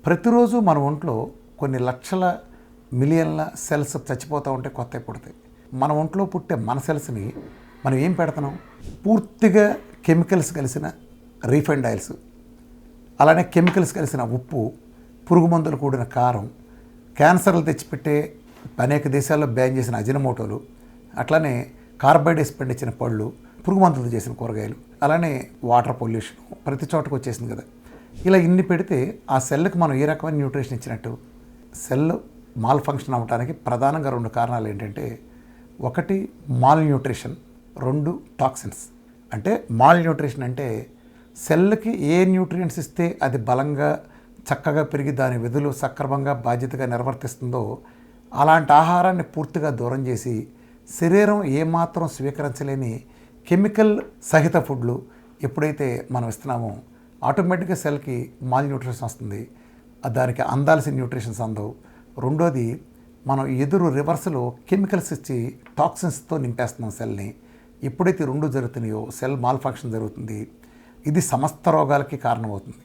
ప్రతిరోజు మన ఒంట్లో కొన్ని లక్షల మిలియన్ల సెల్స్ చచ్చిపోతూ ఉంటే కొత్తవి పుడతాయి. మన ఒంట్లో పుట్టే మన సెల్స్ని మనం ఏం పెడుతున్నాం? పూర్తిగా కెమికల్స్ కలిసిన రీఫైండ్ ఆయిల్స్, అలానే కెమికల్స్ కలిసిన ఉప్పు, పురుగు మందులు కూడిన కారం, క్యాన్సర్లు తెచ్చిపెట్టే అనేక దేశాల్లో బ్యాన్ చేసిన అజినమోటోలు, అట్లానే కార్బైడ్రేట్స్ పండించిన పళ్ళు, పురుగు మందులతో చేసిన కూరగాయలు, అలానే వాటర్ పొల్యూషన్ ప్రతి చోటకు వచ్చేసింది కదా. ఇలా ఇన్ని పెడితే ఆ సెల్కి మనం ఏ రకమైన న్యూట్రిషన్ ఇచ్చినట్టు? సెల్ మాల్ ఫంక్షన్ అవ్వడానికి ప్రధానంగా 2 కారణాలు ఏంటంటే, ఒకటి మాల్ న్యూట్రిషన్, 2 టాక్సిన్స్. అంటే మాల్ న్యూట్రిషన్ అంటే సెల్కి ఏ న్యూట్రియంట్స్ ఇస్తే అది బలంగా చక్కగా పెరిగి దాని విధులు సక్రమంగా బాధ్యతగా నిర్వర్తిస్తుందో అలాంటి ఆహారాన్ని పూర్తిగా దూరం చేసి శరీరం ఏమాత్రం స్వీకరించలేని కెమికల్ సహిత ఫుడ్లు ఎప్పుడైతే మనం ఇస్తున్నామో ఆటోమేటిక్గా సెల్కి మాల్ న్యూట్రిషన్ వస్తుంది. దానికి అందాల్సిన న్యూట్రిషన్స్ అందవు. రెండోది, మనం ఎదురు రివర్స్లో కెమికల్స్ ఇచ్చి టాక్సిన్స్తో నింపేస్తున్నాం సెల్ని. ఎప్పుడైతే 2 జరుగుతున్నాయో సెల్ మాల్ ఫంక్షన్ జరుగుతుంది. ఇది సమస్త రోగాలకి కారణమవుతుంది.